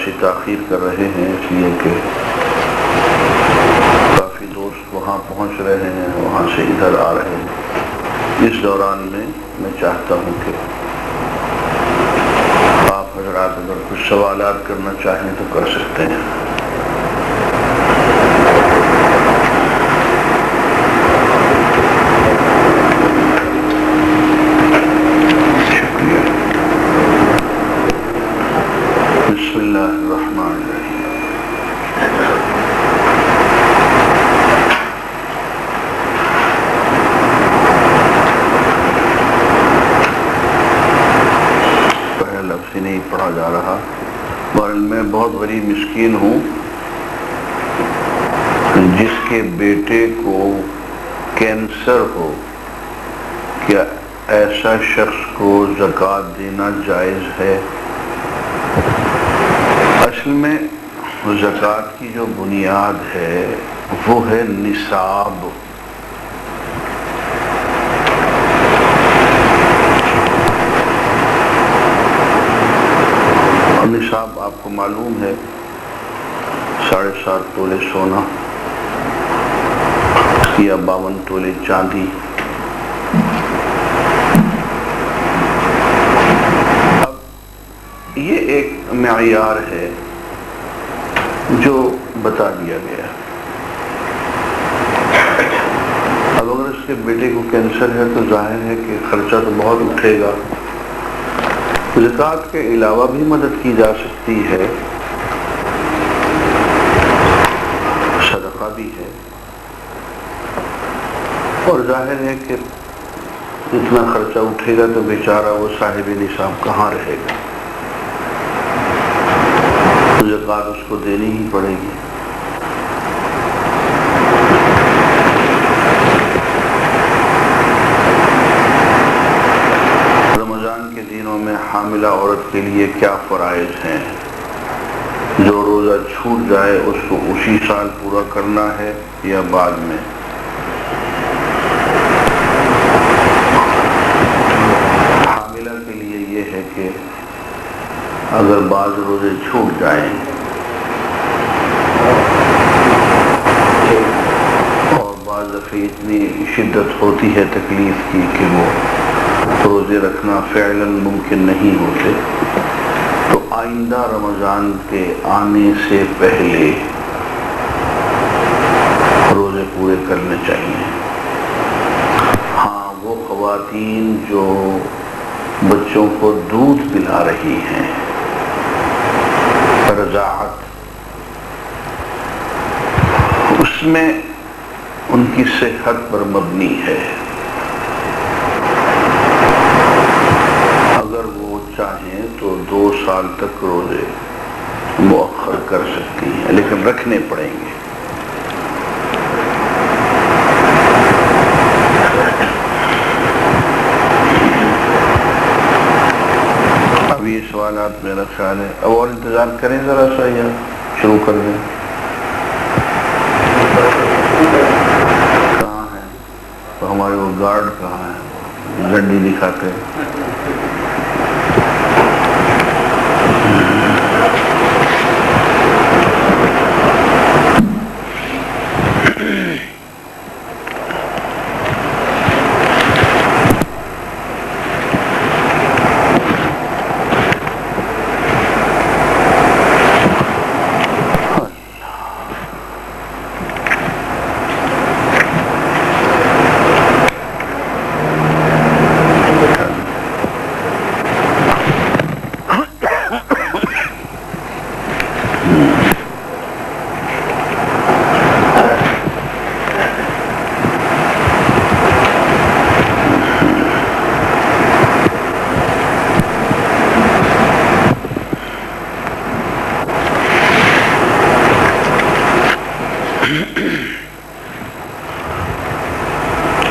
سی تاخیر کر رہے ہیں، اس لیے کہ کافی دوست وہاں پہنچ رہے ہیں، وہاں سے ادھر آ رہے ہیں۔ اس دوران میں چاہتا ہوں کہ آپ حضرات اگر کچھ سوالات کرنا چاہیں تو کر سکتے ہیں۔ بسم اللہ الرحمن الرحیم۔ پہلا لفظ ہی نہیں پڑھا جا رہا، بہرحال میں بہت بڑی مسکین ہوں جس کے بیٹے کو کینسر ہو، کیا ایسا شخص کو زکوٰۃ دینا جائز ہے؟ اصل میں زکوٰۃ کی جو بنیاد ہے وہ ہے نصاب۔ اور نصاب آپ کو معلوم ہے 7.5 تولے سونا یا 52 تولے چاندی۔ اب یہ ایک معیار ہے جو بتا دیا گیا۔ اب اگر اس کے بیٹے کو کینسر ہے تو ظاہر ہے کہ خرچہ تو بہت اٹھے گا۔ زکوٰۃ کے علاوہ بھی مدد کی جا سکتی ہے، صدقہ بھی ہے، اور ظاہر ہے کہ اتنا خرچہ اٹھے گا تو بیچارہ وہ صاحب نصاب کہاں رہے گا، زکوٰۃ اس کو دینی ہی پڑے گی۔ رمضان کے دنوں میں حاملہ عورت کے لیے کیا فرائض ہیں؟ جو روزہ چھوٹ جائے اس کو اسی سال پورا کرنا ہے یا بعد میں؟ حاملہ کے لیے یہ ہے کہ اگر بعض روزے چھوٹ جائیں اور بعض دفعہ اتنی شدت ہوتی ہے تکلیف کی کہ وہ روزے رکھنا فعلاً ممکن نہیں ہوتے، تو آئندہ رمضان کے آنے سے پہلے روزے پورے کرنے چاہیے۔ ہاں، وہ خواتین جو بچوں کو دودھ پلا رہی ہیں، رضاعت، اس میں ان کی صحت پر مبنی ہے، اگر وہ چاہیں تو 2 سال تک روزے مؤخر کر سکتی ہیں، لیکن رکھنے پڑیں گے۔ اب یہ سوالات میرا خیال ہے اب اور انتظار کریں ذرا سا یا شروع کر دیں؟ کہاں ہے تو ہمارے وہ گارڈ کہاں ہے، جھنڈی دکھاتے ہیں؟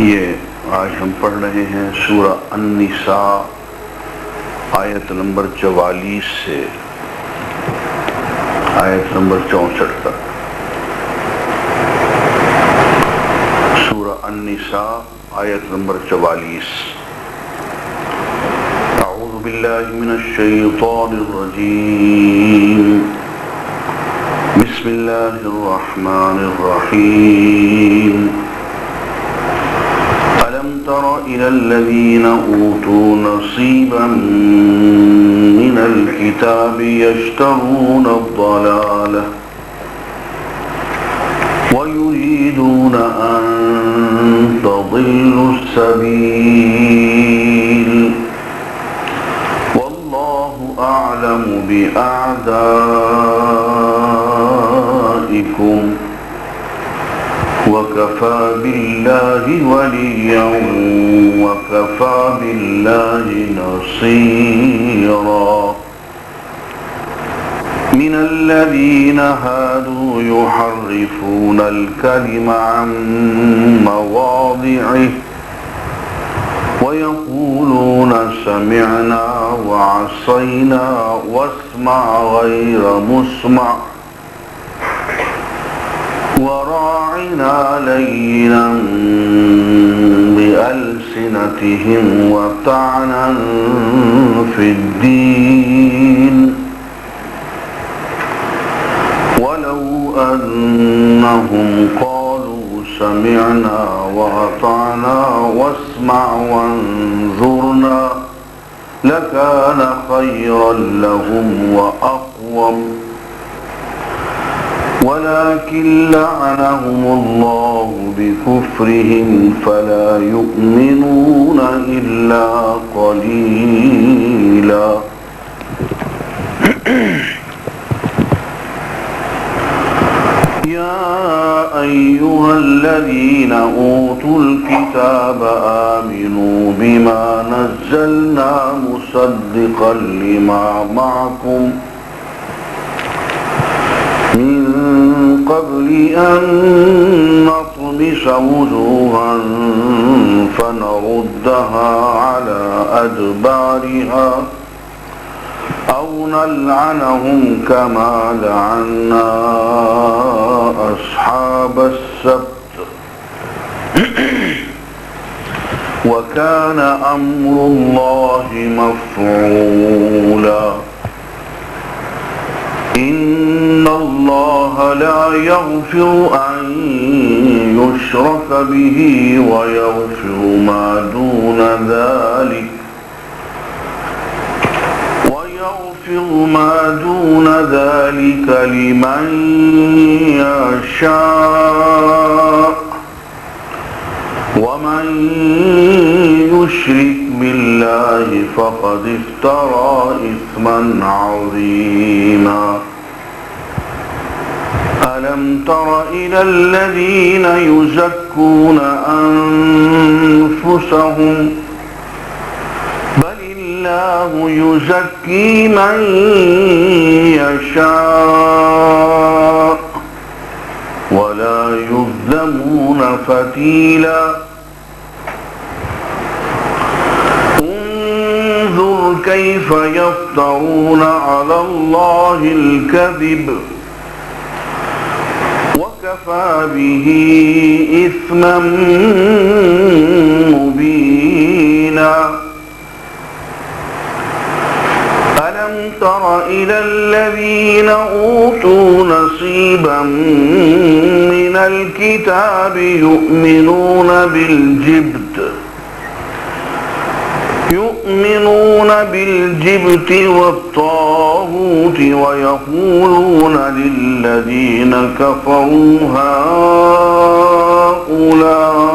یہ آج ہم پڑھ رہے ہیں سورہ النساء آیت نمبر 44 سے آیت نمبر 64 تک۔ سورہ النساء آیت نمبر 44۔ اعوذ بالله من الشيطان الرجيم. بسم الله الرحمن الرحيم. ألم تر إلى الذين أوتوا نصيبا من الكتاب يشترون الضلالة ويريدون أن تضلوا السبيل والله أعلم بأعدائكم وكفى بالله وليا وكفى بالله نصيرا. من الذين هادوا يحرفون الكلم عن مواضعه ويقولون سمعنا وعصينا واسمع غير مسمع وراعنا لينا بألسنتهم وطعنا في الدين ولو أنهم قالوا سمعنا وأطعنا واسمع وانظرنا لكان خيرا لهم وأقوم ولكن لعنهم الله بكفرهم فلا يؤمنون إلا قليلا. يا أيها الذين أوتوا الكتاب آمنوا بما نزلنا مصدقا لما معكم من قبل أن نطمس وجوها فنردها على أدبارها أو نلعنهم كما لعنا أصحاب السبت وكان أمر الله مفعولا. إن الله لا يغفر أن يشرك به ويغفر ما دون ذلك لمن يشاء ومن يشرك بالله فقد افترى إثما عظيما. ألم تر إلى الذين يزكون أنفسهم بل الله يزكي من يشاء ولا يظلمون فتيلا. انظر كيف يفترون على الله الكذب وكفى به إثما مبينا. ألم تر إلى الذين أوتوا نصيبا من الكتاب يؤمنون بالجبت والطاغوت ويقولون للذين كفروا هؤلاء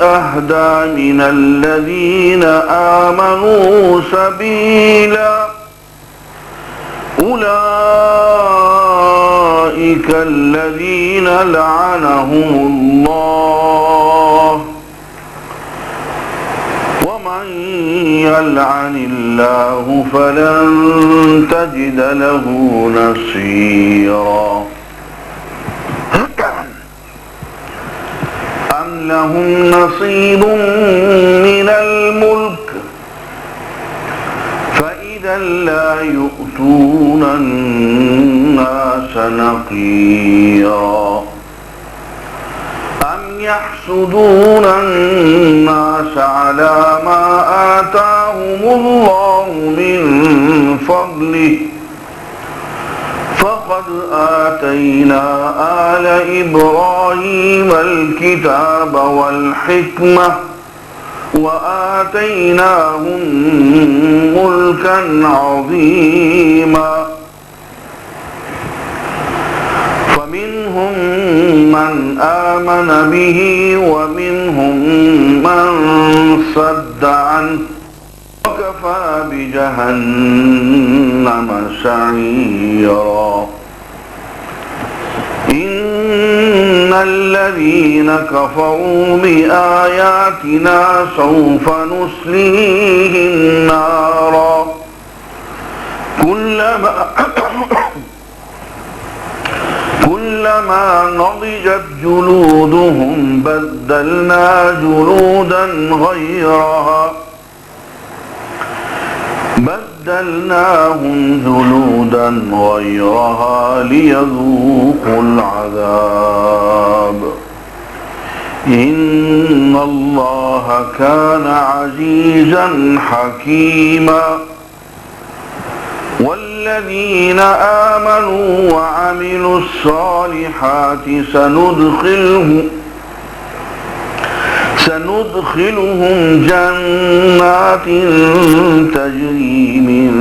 أهدى من الذين آمنوا سبيلا. أولئك الذين لعنهم الله ومن يلعن الله فلن تجد له نصيرا. أم لهم نصيب من الملك فإذا لا يؤتون الناس نقيرا. أم يحسدون الناس على ما آتاهم الله من فضله فقد آتينا آل إبراهيم الكتاب والحكمة وآتيناهم ملكا عظيما فمنهم من آمن به ومنهم من صد عنه وكفى بجهنم سعيرا إن الذين كفروا بآياتنا سوف نصليهم نارا كلما نضجت جلودهم بدلنا جلودا بدلناهم جلودا غيرها ليذوقوا العذاب إن الله كان عزيزا حكيما والذين آمنوا وعملوا الصالحات سندخلهم جنات تجري من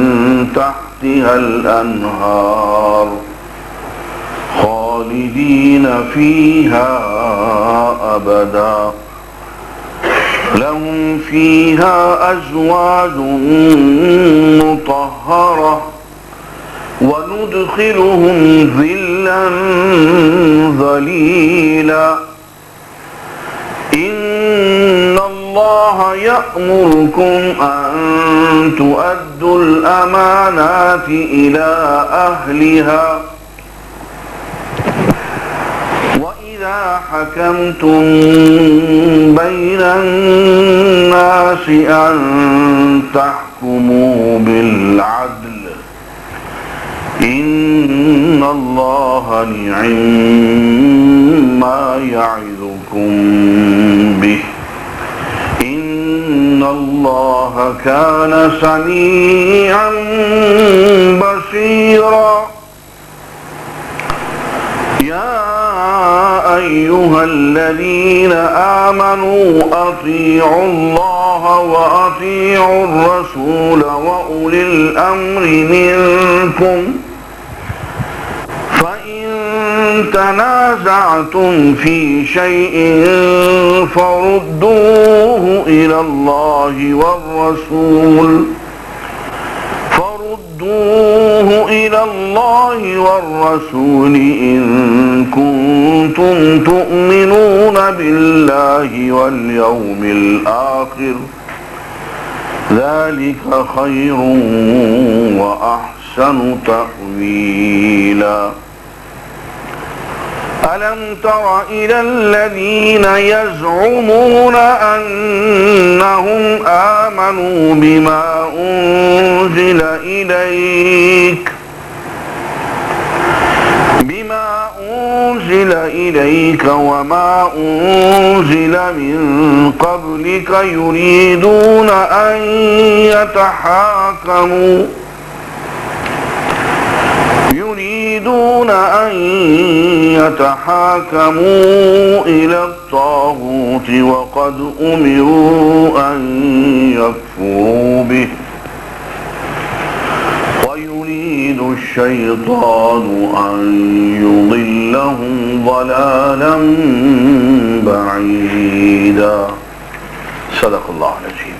تحتها الأنهار خالدين فيها أبدا لهم فيها أزواج مطهرة وندخلهم ظلا ظليلا إن الله يأمركم أن تؤدوا الأمانات إلى أهلها وإذا حكمتم بين الناس أن تحكموا بالعدل إن الله نعم ما يعظكم به إن الله كان سميعا بصيرا يا أيها الذين آمنوا أطيعوا الله وأطيعوا الرسول وأولي الأمر منكم فإن تنازعتم في شيء فردوه إلى الله والرسول إن كنتم تؤمنون بالله واليوم الآخر ذلك خير وأحسن تأويلا ألم تر إلى الذين يزعمون أنهم آمنوا بما أنزل إليك وما أنزل من قبلك يريدون أن يتحاكموا إلى الطاغوت وقد أمروا أن يكفروا به ويريد الشيطان أن يضلهم ضلالا بعيدا صدق الله العظيم.